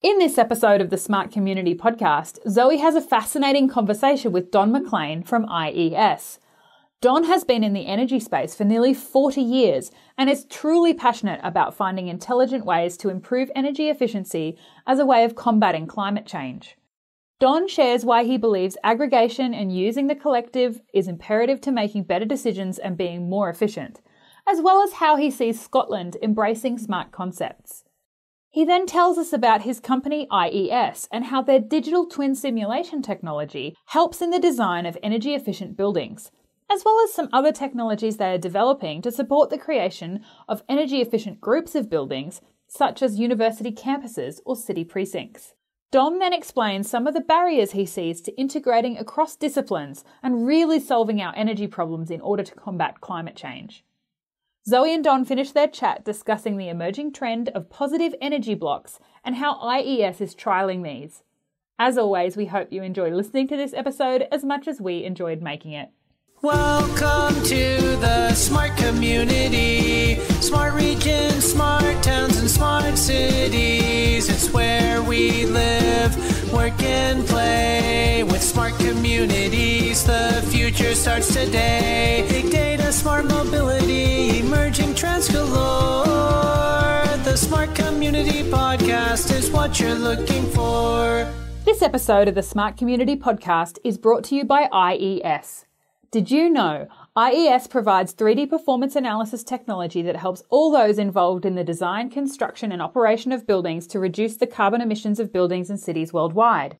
In this episode of the Smart Community Podcast, Zoe has a fascinating conversation with Don McLean from IES. Don has been in the energy space for nearly 40 years and is truly passionate about finding intelligent ways to improve energy efficiency as a way of combating climate change. Don shares why he believes aggregation and using the collective is imperative to making better decisions and being more efficient, as well as how he sees Scotland embracing smart concepts. He then tells us about his company IES and how their digital twin simulation technology helps in the design of energy-efficient buildings, as well as some other technologies they are developing to support the creation of energy-efficient groups of buildings, such as university campuses or city precincts. Dom then explains some of the barriers he sees to integrating across disciplines and really solving our energy problems in order to combat climate change. Zoe and Don finish their chat discussing the emerging trend of positive energy blocks and how IES is trialling these. As always, we hope you enjoy listening to this episode as much as we enjoyed making it. Welcome to the smart community, smart regions, smart towns, and smart cities. It's where we live, work, and play. With smart communities, the future starts today. Big data, smart mobility, emerging trends galore. The Smart Community Podcast is what you're looking for. This episode of the Smart Community Podcast is brought to you by IES. Did you know IES provides 3D performance analysis technology that helps all those involved in the design, construction and operation of buildings to reduce the carbon emissions of buildings and cities worldwide?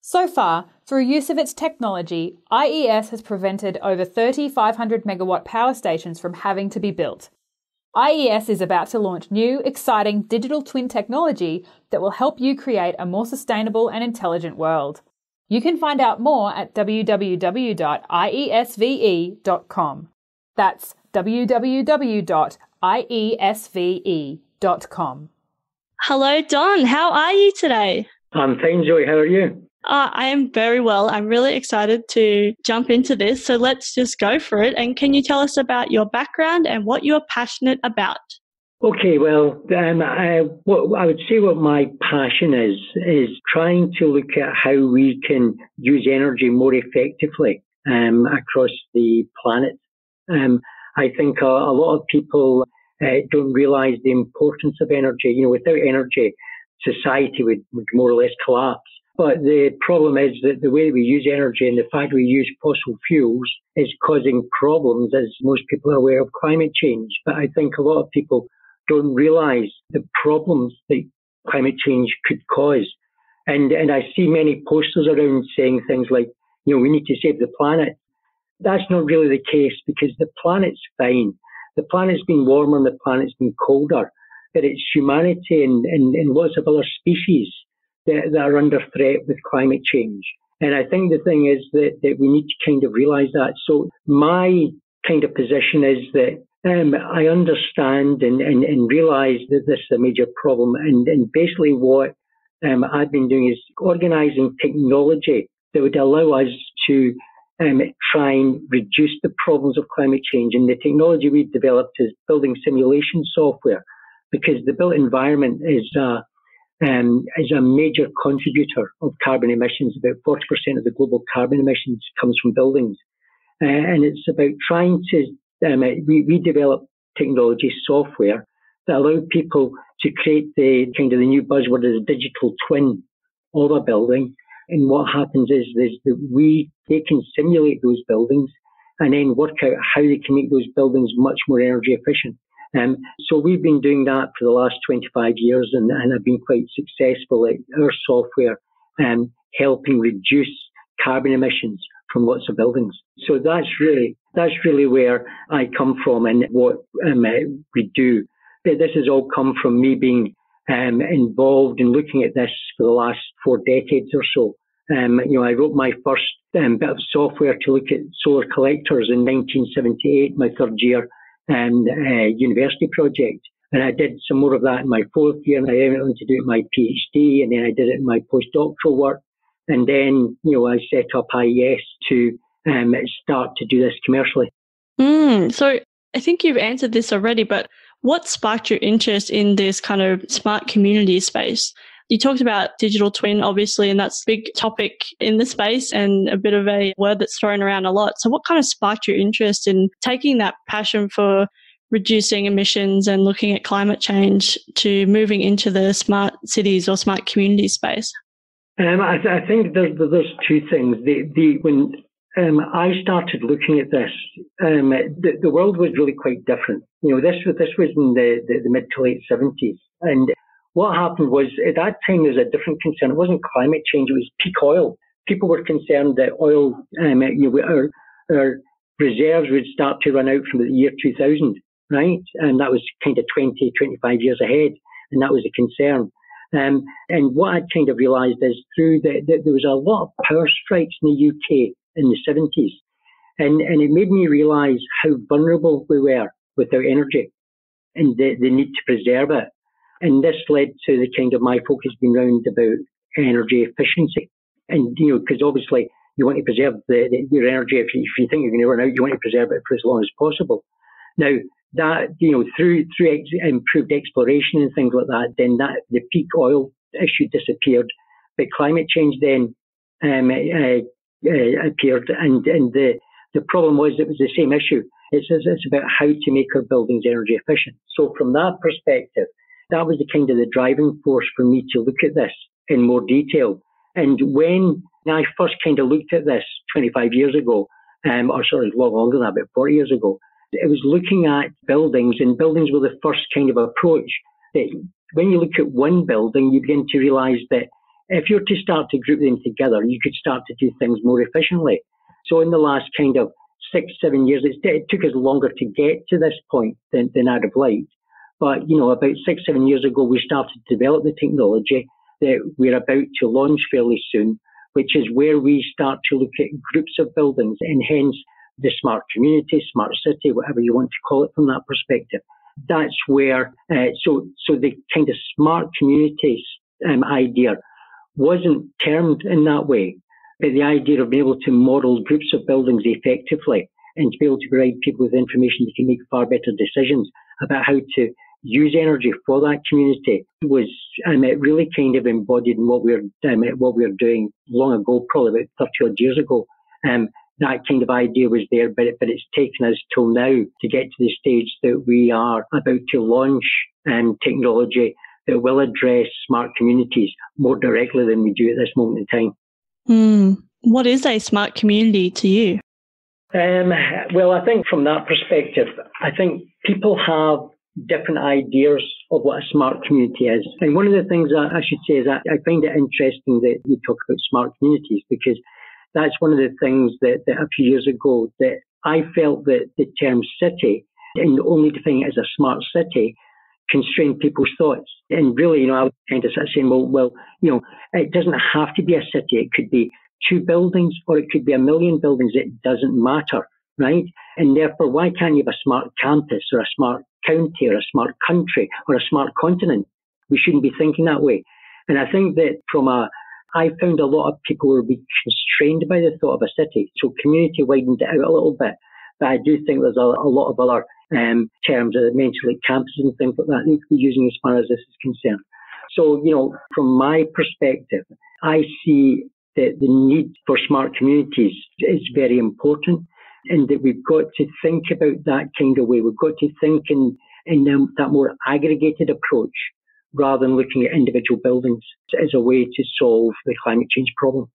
So far, through use of its technology, IES has prevented over 30 500 megawatt power stations from having to be built. IES is about to launch new, exciting digital twin technology that will help you create a more sustainable and intelligent world. You can find out more at www.iesve.com. That's www.iesve.com. Hello, Don. How are you today? I'm fine, Zoe. How are you? I am very well. I'm really excited to jump into this. So let's just go for it. And can you tell us about your background and what you're passionate about? Okay, well, I would say what my passion is trying to look at how we can use energy more effectively across the planet. I think a lot of people don't realise the importance of energy. You know, without energy, society would more or less collapse. But the problem is that the way we use energy and the fact we use fossil fuels is causing problems, as most people are aware of climate change. But I think a lot of people don't realise the problems that climate change could cause. And I see many posters around saying things like, you know, we need to save the planet. That's not really the case because the planet's fine. The planet's been warmer and the planet's been colder. But it's humanity and lots of other species that are under threat with climate change. And I think the thing is that we need to kind of realise that. So my kind of position is that I understand and realise that this is a major problem. And basically what I've been doing is organising technology that would allow us to try and reduce the problems of climate change. And the technology we've developed is building simulation software, because the built environment is a major contributor of carbon emissions. About 40% of the global carbon emissions comes from buildings. And it's about trying to we develop technology software that allow people to create the new buzzword is a digital twin of a building. And what happens is that they can simulate those buildings and then work out how they can make those buildings much more energy efficient. So we've been doing that for the last 25 years and have been quite successful at our software helping reduce carbon emissions from lots of buildings. So that's really where I come from and what we do. This has all come from me being involved in looking at this for the last 4 decades or so. I wrote my first bit of software to look at solar collectors in 1978, my third year university project. And I did some more of that in my 4th year, and I went on to do my PhD, and then I did it in my postdoctoral work. And then, I set up IES to start to do this commercially. So I think you've answered this already, but what sparked your interest in this kind of smart community space? You talked about digital twin, obviously, and that's a big topic in the space and a bit of a word that's thrown around a lot. So what kind of sparked your interest in taking that passion for reducing emissions and looking at climate change to moving into the smart cities or smart community space? I think there's two things. When I started looking at this, the world was really quite different. This was in the mid to late 70s, and what happened was at that time there was a different concern. It wasn't climate change; it was peak oil. People were concerned that oil, our reserves would start to run out from the year 2000, right? And that was kind of 20, 25 years ahead, and that was a concern. And what I kind of realised is there was a lot of power strikes in the UK in the 70s, and it made me realise how vulnerable we were without energy and the need to preserve it. And this led to the kind of my focus being round about energy efficiency. And, because obviously you want to preserve your energy. If you think you're going to run out, you want to preserve it for as long as possible. Now, that, through improved exploration and things like that, then the peak oil issue disappeared. But climate change then appeared, and the problem was it was the same issue. It's about how to make our buildings energy efficient. So from that perspective, that was the kind of the driving force for me to look at this in more detail. And when I first kind of looked at this 25 years ago, or sorry, a lot longer than that, about 40 years ago, it was looking at buildings, and buildings were the first kind of approach. That when you look at one building, you begin to realise that if you were to start to group them together, you could start to do things more efficiently. So in the last kind of 6-7 years, it took us longer to get to this point than I'd have liked. But, about 6-7 years ago, we started to develop the technology that we're about to launch fairly soon, which is where we start to look at groups of buildings, and hence the smart community, smart city, whatever you want to call it from that perspective. That's where, so the kind of smart communities idea wasn't termed in that way, but the idea of being able to model groups of buildings effectively and to be able to provide people with information that can make far better decisions about how to use energy for that community was it really kind of embodied in what we're doing long ago, probably about 30 odd years ago. That kind of idea was there, but it's taken us till now to get to the stage that we are about to launch technology that will address smart communities more directly than we do at this moment in time. What is a smart community to you? Well, I think from that perspective, I think people have different ideas of what a smart community is. And one of the things that I should say is that I find it interesting that you talk about smart communities, because that's one of the things that a few years ago that I felt that the term city, and only defining it as a smart city, constrained people's thoughts. And really, I was kind of saying, well, it doesn't have to be a city. It could be 2 buildings, or it could be 1 million buildings. It doesn't matter, right? And therefore, why can't you have a smart campus or a smart county or a smart country or a smart continent? We shouldn't be thinking that way. And I think that I found a lot of people were being constrained by the thought of a city. So community widened it out a little bit. But I do think there's a lot of other terms that I mentioned, like campuses and things like that, that you could be using as far as this is concerned. So, from my perspective, I see that the need for smart communities is very important, and that we've got to think about that kind of way. We've got to think in that more aggregated approach, rather than looking at individual buildings as a way to solve the climate change problem.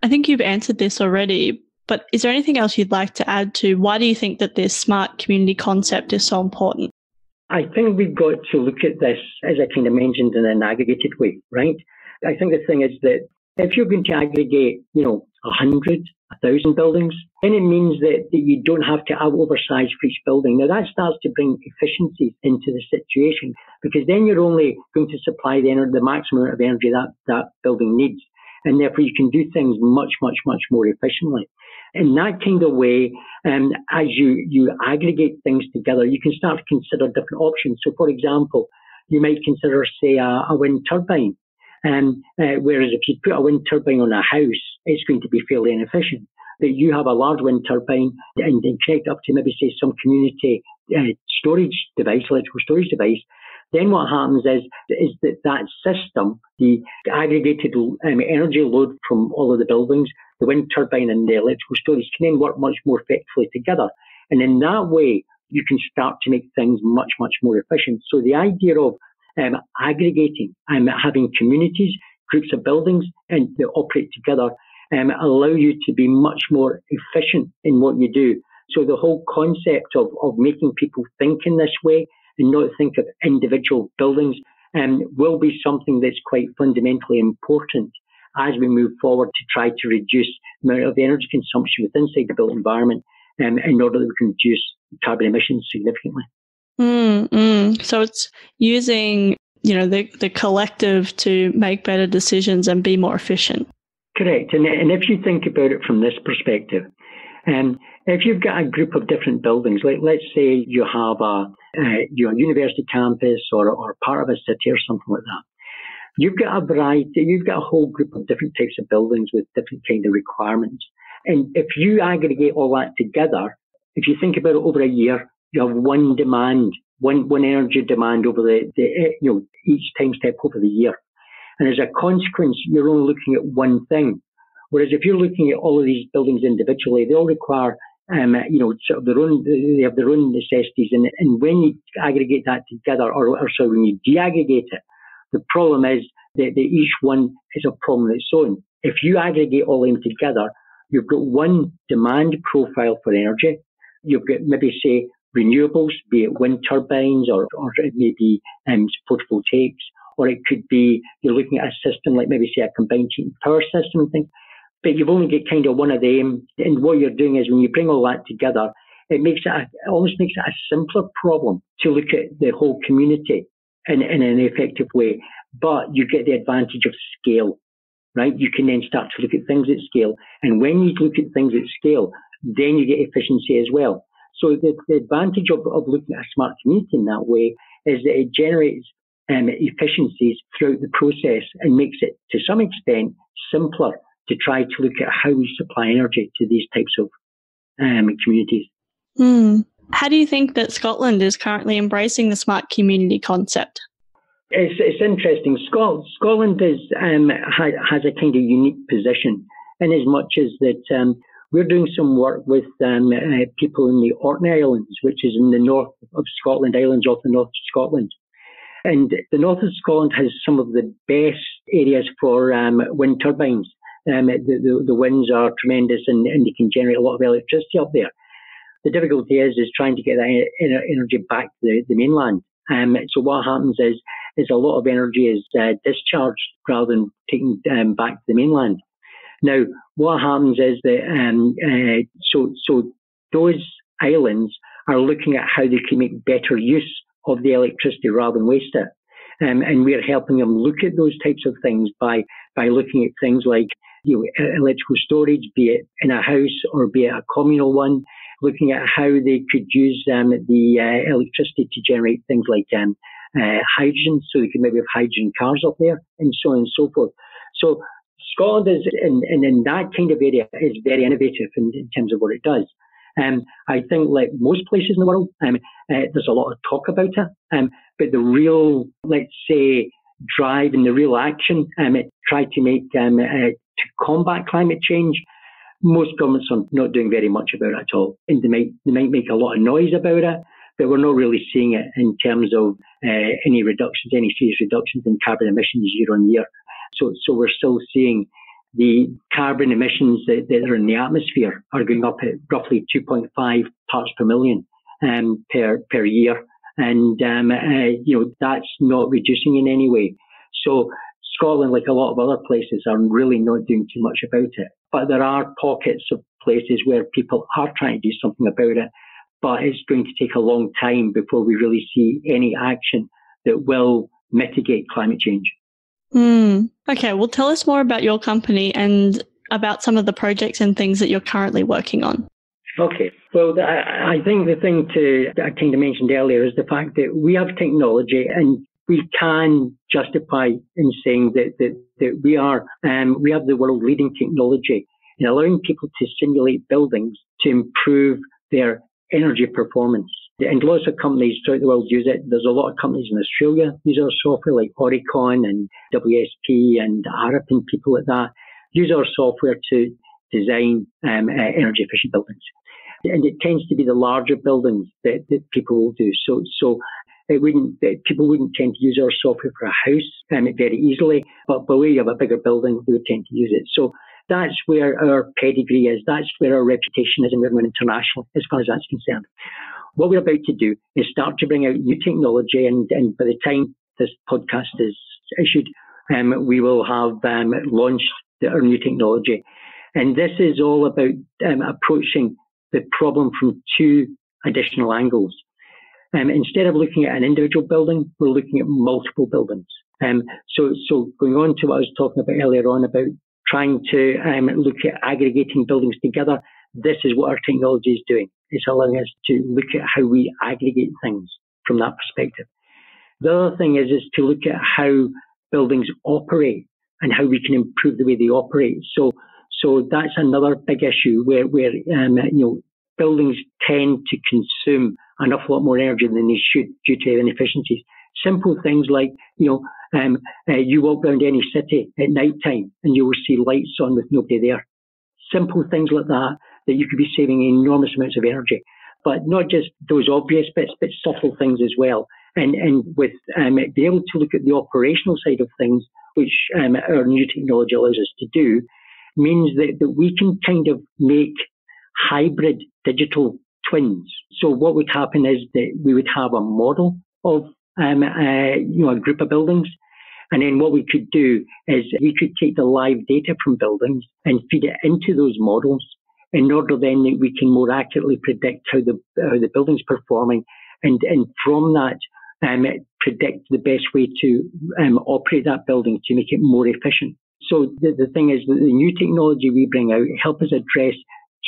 I think you've answered this already, but is there anything else you'd like to add to why do you think that this smart community concept is so important? I think we've got to look at this, as I kind of mentioned, in an aggregated way, right? I think the thing is that if you're going to aggregate, 100, 1,000 buildings, then it means that you don't have to oversize for each building. Now that starts to bring efficiencies into the situation, because then you're only going to supply the maximum amount of energy that building needs. And therefore you can do things much, much, much more efficiently. In that kind of way, as you aggregate things together, you can start to consider different options. So for example, you might consider, say, a wind turbine. Whereas if you put a wind turbine on a house, it's going to be fairly inefficient. But you have a large wind turbine and connect up to maybe, say, some community storage device, electrical storage device, then what happens is that system, the aggregated energy load from all of the buildings, the wind turbine and the electrical storage can then work much more effectively together. And in that way, you can start to make things much, much more efficient. So the idea of aggregating and having communities, groups of buildings, and they operate together allow you to be much more efficient in what you do. So the whole concept of making people think in this way and not think of individual buildings will be something that's quite fundamentally important as we move forward to try to reduce the amount of energy consumption within the built environment in order that we can reduce carbon emissions significantly. So it's using, the collective to make better decisions and be more efficient. Correct. And if you think about it from this perspective, if you've got a group of different buildings, like let's say you have a university campus or part of a city or something like that, you've got a variety, you've got a whole group of different types of buildings with different kind of requirements. And if you aggregate all that together, if you think about it over a year, you have one demand, one energy demand over each time step over the year. And as a consequence, you're only looking at one thing. Whereas if you're looking at all of these buildings individually, they all require, sort of they have their own necessities. And when you aggregate that together, when you de-aggregate it, the problem is that each one is a problem of its own. If you aggregate all of them together, you've got one demand profile for energy. You've got maybe, say, renewables, be it wind turbines or it may be photovoltaics, or it could be you're looking at a system like maybe, say, a combined heat and power system and things. But you've only got kind of one of them. And what you're doing is when you bring all that together, it almost makes it a simpler problem to look at the whole community in an effective way. But you get the advantage of scale, right? You can then start to look at things at scale. And when you look at things at scale, then you get efficiency as well. So the advantage of looking at a smart community in that way is that it generates efficiencies throughout the process and makes it, to some extent, simpler to try to look at how we supply energy to these types of communities. How do you think that Scotland is currently embracing the smart community concept? It's interesting. Scotland has a kind of unique position in as much as that we're doing some work with people in the Orkney Islands, which is in the north of Scotland, islands off the north of Scotland. And the north of Scotland has some of the best areas for wind turbines. The winds are tremendous and they can generate a lot of electricity up there. The difficulty is trying to get that energy back to the mainland. So what happens is a lot of energy is discharged rather than taken back to the mainland. Now, what happens is that so those islands are looking at how they can make better use of the electricity rather than waste it. And we're helping them look at those types of things by looking at things like electrical storage, be it in a house or be it a communal one, looking at how they could use the electricity to generate things like hydrogen, so they can maybe have hydrogen cars up there, and so on and so forth. So Scotland is in that kind of area is very innovative in terms of what it does. I think, like most places in the world, there's a lot of talk about it, but the real, let's say, drive and the real action try to make to combat climate change, most governments are not doing very much about it at all. And they might make a lot of noise about it, but we're not really seeing it in terms of any serious reductions in carbon emissions year on year. So we're still seeing the carbon emissions that are in the atmosphere are going up at roughly 2.5 parts per million per year. And, that's not reducing in any way. So Scotland, like a lot of other places, are really not doing too much about it. But there are pockets of places where people are trying to do something about it. But it's going to take a long time before we really see any action that will mitigate climate change. Okay, well, tell us more about your company and about some of the projects and things that you're currently working on. Okay. Well, I think the thing I kind of mentioned earlier is the fact that we have technology and we can justify in saying that we have the world leading technology in allowing people to simulate buildings to improve their energy performance. And lots of companies throughout the world use it. There's a lot of companies in Australia use our software, like Oricon and WSP and Arup and people like that, use our software to design energy efficient buildings. And it tends to be the larger buildings that people will do. So people wouldn't tend to use our software for a house very easily, but where you have a bigger building, we would tend to use it. So that's where our pedigree is. That's where our reputation is, and we're going international as far as that's concerned. What we're about to do is start to bring out new technology, and by the time this podcast is issued, we will have launched our new technology. And this is all about approaching the problem from two additional angles. Instead of looking at an individual building, we're looking at multiple buildings. So going on to what I was talking about earlier on about trying to look at aggregating buildings together, this is what our technology is doing. It's allowing us to look at how we aggregate things from that perspective. The other thing is to look at how buildings operate and how we can improve the way they operate. So that's another big issue where buildings tend to consume an awful lot more energy than they should due to inefficiencies. Simple things like, you walk around any city at night time and you will see lights on with nobody there. Simple things like that you could be saving enormous amounts of energy. But not just those obvious bits, but subtle things as well. And with being able to look at the operational side of things, which our new technology allows us to do, means that we can kind of make hybrid digital twins. So what would happen is that we would have a model of a group of buildings, and then what we could do is we could take the live data from buildings and feed it into those models in order then that we can more accurately predict how the building's performing, and from that predict the best way to operate that building to make it more efficient. So the thing is that the new technology we bring out help us address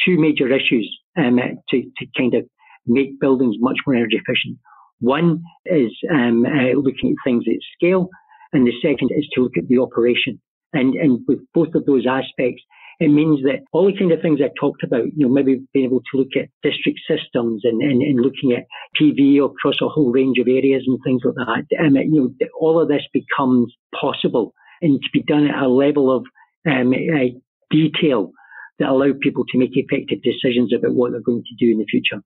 two major issues to kind of make buildings much more energy efficient. One is looking at things at scale, and the second is to look at the operation. And with both of those aspects, it means that all the kind of things I talked about, maybe being able to look at district systems and looking at PV across a whole range of areas and things like that, all of this becomes possible and to be done at a level of detail that allow people to make effective decisions about what they're going to do in the future.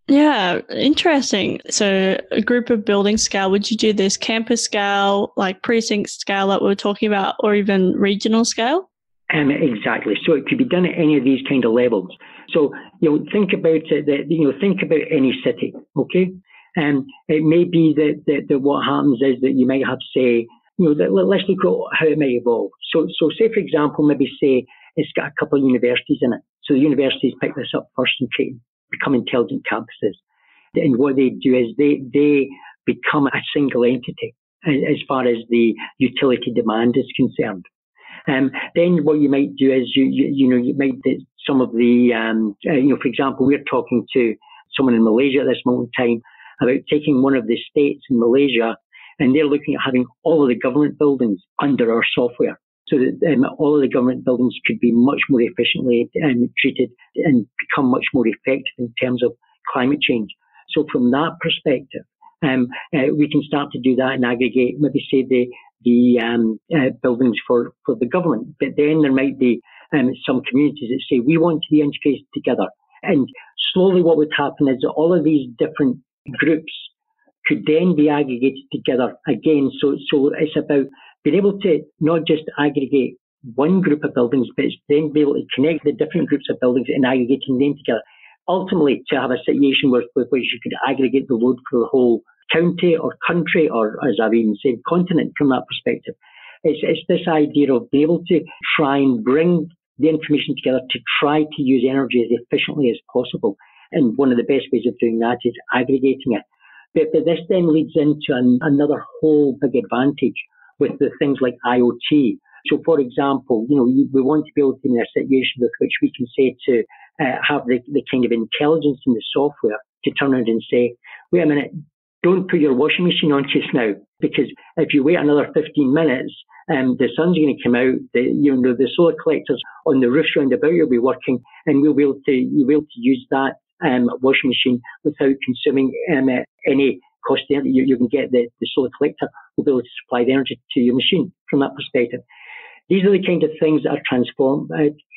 Yeah, interesting. So a group of building scale, would you do this campus scale, like precinct scale that we were talking about, or even regional scale? Exactly. So it could be done at any of these kind of levels. So, think about it, think about any city, okay? It may be that what happens is that you might have, say, let's look at how it may evolve. So say, for example, maybe say it's got a couple of universities in it. So the universities pick this up first and become intelligent campuses. And what they do is they become a single entity as far as the utility demand is concerned. Then what you might do is you might do some of the, for example, we're talking to someone in Malaysia at this moment in time about taking one of the states in Malaysia, and they're looking at having all of the government buildings under our software, so that all of the government buildings could be much more efficiently treated and become much more effective in terms of climate change. So from that perspective, we can start to do that and aggregate, maybe say the buildings for the government. But then there might be some communities that say, we want to be integrated together. And slowly what would happen is that all of these different groups could then be aggregated together again. So it's about being able to not just aggregate one group of buildings, but then be able to connect the different groups of buildings and aggregating them together. Ultimately, to have a situation where you could aggregate the load for the whole county or country, or as I've even said, continent from that perspective. It's this idea of being able to try and bring the information together to try to use energy as efficiently as possible. And one of the best ways of doing that is aggregating it. But this then leads into another whole big advantage with the things like IoT. So, for example, we want to be able to be in a situation with which we can say to have the kind of intelligence in the software to turn around and say, wait a minute, don't put your washing machine on just now, because if you wait another 15 minutes, the sun's going to come out, the solar collectors on the roofs round about will be working, and you'll be able to use that washing machine without consuming any cost there. You can get the solar collector will be able to supply the energy to your machine from that perspective. These are the kind of things that are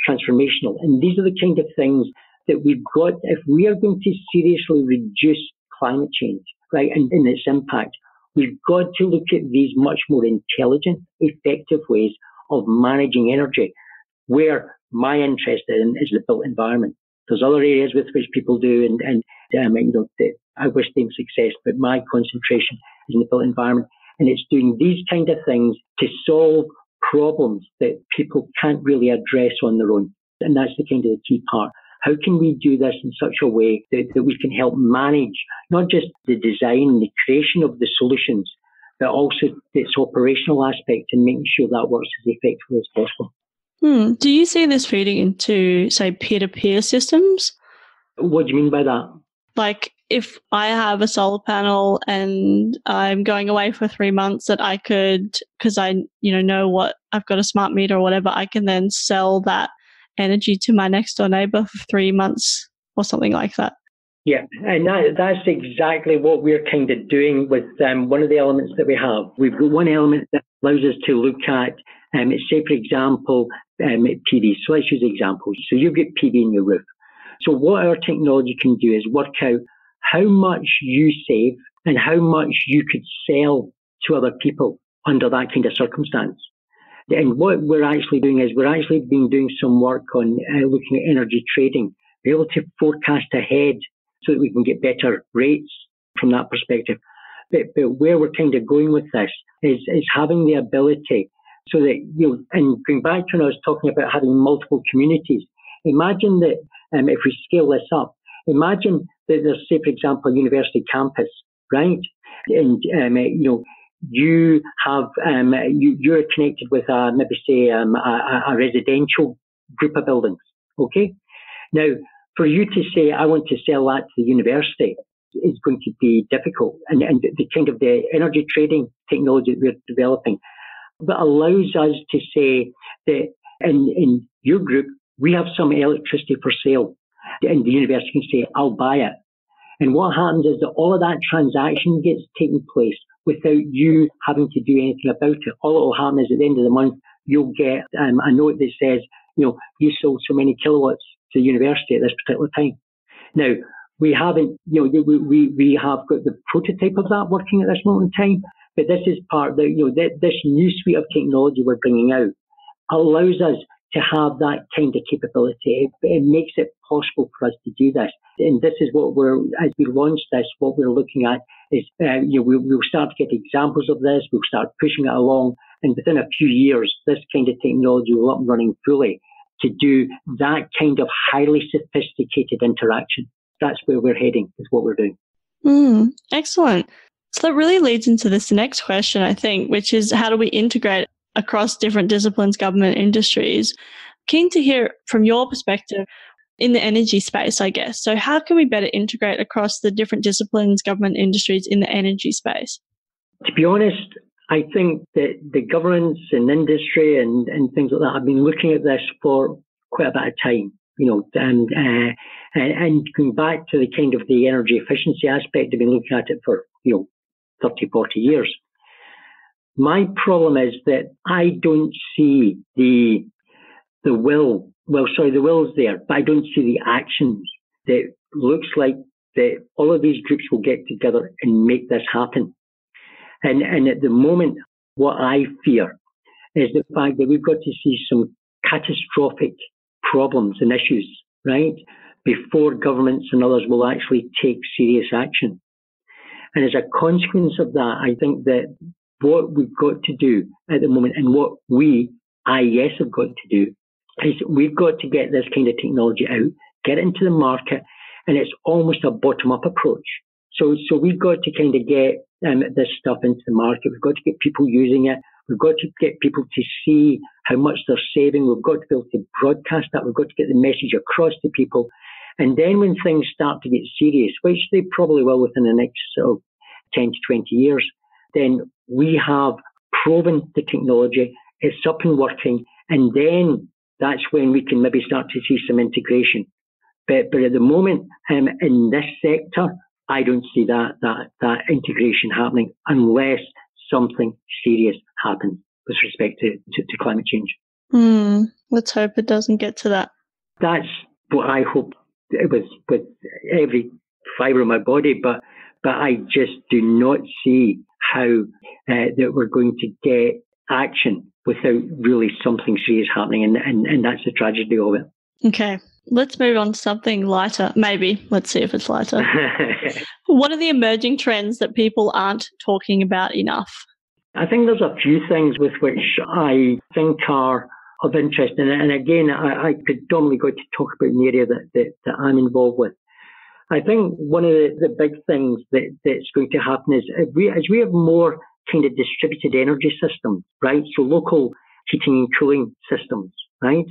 transformational, and these are the kind of things that we've got if we are going to seriously reduce climate change, right, and its impact. We've got to look at these much more intelligent, effective ways of managing energy. Where my interest in is the built environment. There's other areas with which people do, and I wish them success, but my concentration is in the built environment, and it's doing these kind of things to solve problems that people can't really address on their own, and that's the kind of the key part. How can we do this in such a way that we can help manage not just the design, the creation of the solutions, but also its operational aspect and making sure that works as effectively as possible. Do you see this feeding into, say, peer-to-peer systems? What do you mean by that? Like if I have a solar panel and I'm going away for 3 months, that I could, because I know what I've got a smart meter or whatever, I can then sell that energy to my next door neighbor for 3 months or something like that. Yeah, and that's exactly what we're kind of doing with one of the elements that we have. We've got one element that allows us to look at, say, for example, PV. So let's use examples. So you've got PV in your roof. So what our technology can do is work out how much you save and how much you could sell to other people under that kind of circumstance. And what we're actually doing is we're actually been doing some work on looking at energy trading, be able to forecast ahead so that we can get better rates from that perspective. But where we're kind of going with this is having the ability so that, and going back to when I was talking about having multiple communities, imagine that if we scale this up, imagine that there's, say, for example, a university campus, right? And, you have, you're connected with maybe say a residential group of buildings, okay? Now, for you to say, I want to sell that to the university, is going to be difficult. And the kind of the energy trading technology that we're developing that allows us to say that in your group, we have some electricity for sale. And the university can say, I'll buy it. And what happens is that all of that transaction gets taken place without you having to do anything about it. All that will happen is at the end of the month, you'll get a note that says, you sold so many kilowatts to the university at this particular time. Now, we haven't, we have got the prototype of that working at this moment in time, but this is part of this new suite of technology we're bringing out allows us to have that kind of capability. It makes it possible for us to do this. And this is what as we launch this, what we're looking at is, we'll start to get examples of this, we'll start pushing it along, and within a few years, this kind of technology will be up and running fully to do that kind of highly sophisticated interaction. That's where we're heading, is what we're doing. Excellent. So that really leads into this next question, I think, which is how do we integrate across different disciplines, government, industries? Keen to hear from your perspective in the energy space, I guess. So how can we better integrate across the different disciplines, government, industries in the energy space? To be honest, I think that the governments and industry and things like that have been looking at this for quite a bit of time, and going back to the kind of the energy efficiency aspect, they've been looking at it for, 30, 40 years. My problem is that I don't see the will. Well, sorry, the will's there, but I don't see the actions that looks like that all of these groups will get together and make this happen. And at the moment, what I fear is the fact that we've got to see some catastrophic problems and issues, right, before governments and others will actually take serious action. And as a consequence of that, I think that what we've got to do at the moment and what we, IES, have got to do is we've got to get this kind of technology out, get it into the market, and it's almost a bottom-up approach. So we've got to kind of get this stuff into the market. We've got to get people using it. We've got to get people to see how much they're saving. We've got to be able to broadcast that. We've got to get the message across to people. And then when things start to get serious, which they probably will within the next sort of 10 to 20 years, then we have proven the technology, it's up and working, and then that's when we can maybe start to see some integration. But at the moment, in this sector, I don't see that integration happening unless something serious happens with respect to climate change. Let's hope it doesn't get to that. That's what I hope with every fibre of my body, but I just do not see how that we're going to get action without really something serious happening, and that's the tragedy of it. Okay, let's move on to something lighter. Maybe. Let's see if it's lighter. What are the emerging trends that people aren't talking about enough? I think there's a few things with which I think are of interest. And again, I predominantly got to talk about an area that I'm involved with. I think one of the big things that's going to happen is as we have more kind of distributed energy systems, right? So local heating and cooling systems, right?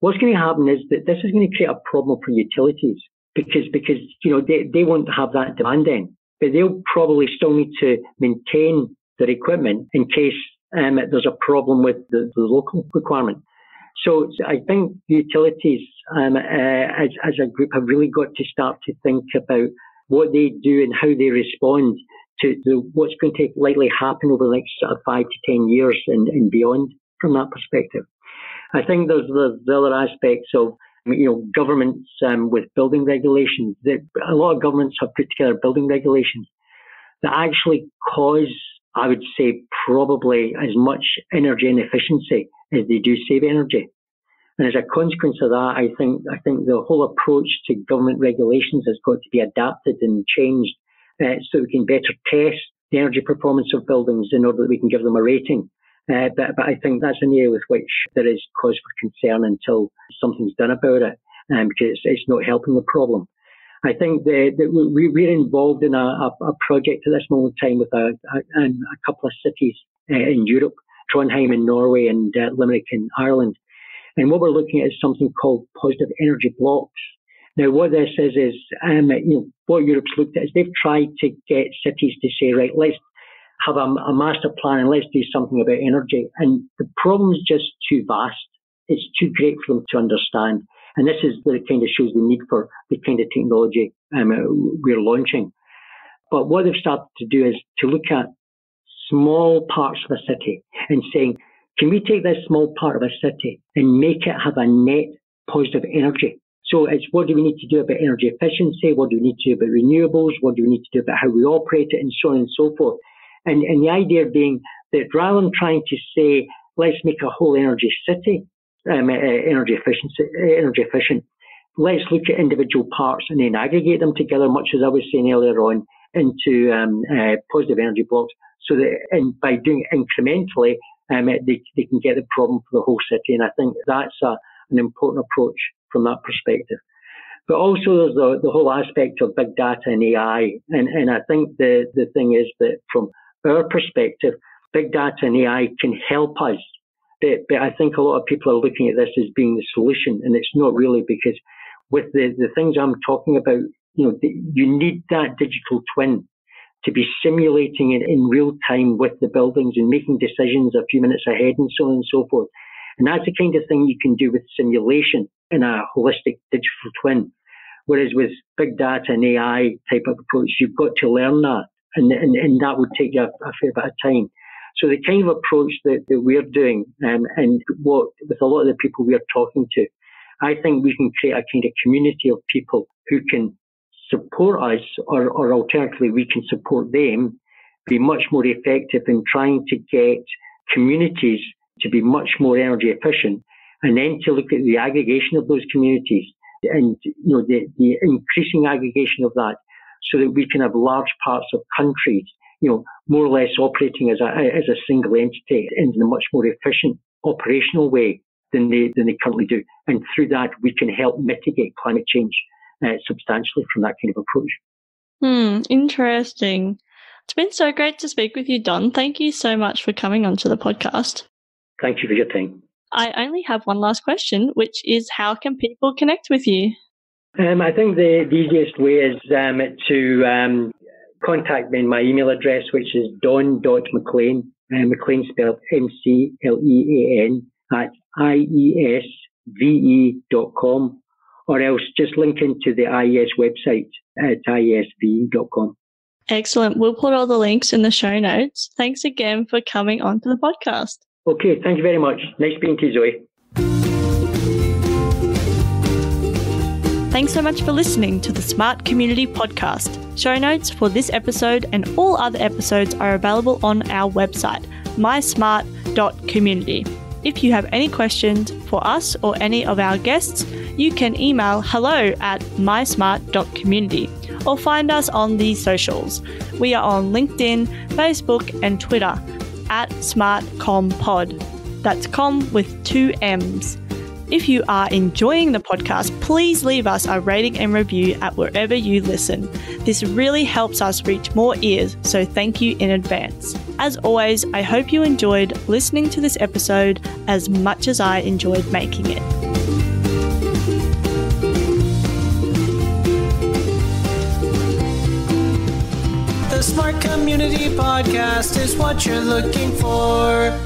What's going to happen is that this is going to create a problem for utilities because they won't have that demand then, but they'll probably still need to maintain their equipment in case there's a problem with the local requirement. So I think utilities as a group have really got to start to think about what they do and how they respond to what's going to likely happen over the next sort of 5 to 10 years and beyond from that perspective. I think there's the other aspects of governments with building regulations. A lot of governments have put together building regulations that actually cause, I would say, probably as much energy inefficiency as they do save energy. And as a consequence of that, I think the whole approach to government regulations has got to be adapted and changed so we can better test the energy performance of buildings in order that we can give them a rating. But I think that's an area with which there is cause for concern until something's done about it, because it's not helping the problem. I think that we're involved in a project at this moment in time with a couple of cities in Europe, Trondheim in Norway and Limerick in Ireland. And what we're looking at is something called positive energy blocks. Now, what this is what Europe's looked at is they've tried to get cities to say, right, let's have a master plan and let's do something about energy. And the problem is just too vast. It's too great for them to understand. And this is what it kind of shows the need for the kind of technology we're launching. But what they've started to do is to look at small parts of a city and saying, can we take this small part of a city and make it have a net positive energy? So it's what do we need to do about energy efficiency? What do we need to do about renewables? What do we need to do about how we operate it and so on and so forth? And the idea being that rather than trying to say, let's make a whole energy city energy efficient, let's look at individual parts and then aggregate them together, much as I was saying earlier on, into positive energy blocks, so that and by doing it incrementally, they can get the problem for the whole city. And I think that's an important approach from that perspective. But also there's the whole aspect of big data and AI. And I think the thing is that from our perspective, big data and AI can help us. But I think a lot of people are looking at this as being the solution, and it's not really, because with the things I'm talking about, you need that digital twin to be simulating it in real time with the buildings and making decisions a few minutes ahead and so on and so forth. And that's the kind of thing you can do with simulation in a holistic digital twin. Whereas with big data and AI type of approach, you've got to learn that, and that would take you a fair bit of time. So the kind of approach that we're doing, and what with a lot of the people we're talking to, I think we can create a kind of community of people who can support us, or alternatively we can support them, be much more effective in trying to get communities to be much more energy efficient, and then to look at the aggregation of those communities and the increasing aggregation of that, so that we can have large parts of countries more or less operating as a single entity in a much more efficient operational way than they currently do. And through that, we can help mitigate climate change substantially from that kind of approach. Interesting. It's been so great to speak with you, Don. Thank you so much for coming onto the podcast. Thank you for your time. I only have one last question, which is, how can people connect with you? I think the easiest way is to contact me in my email address, which is don.mclean, McLean spelled McLean, @iesve.com, or else just link into the IES website at iesve.com. Excellent. We'll put all the links in the show notes. Thanks again for coming on to the podcast. Okay, thank you very much. Nice speaking to you, Zoe. Thanks so much for listening to the Smart Community Podcast. Show notes for this episode and all other episodes are available on our website, mysmart.community. If you have any questions for us or any of our guests, you can email hello@mysmart.community or find us on the socials. We are on LinkedIn, Facebook and Twitter @SmartCommPod. That's comm with 2 M's. If you are enjoying the podcast, please leave us a rating and review at wherever you listen. This really helps us reach more ears, so thank you in advance. As always, I hope you enjoyed listening to this episode as much as I enjoyed making it. The Smart Community Podcast is what you're looking for.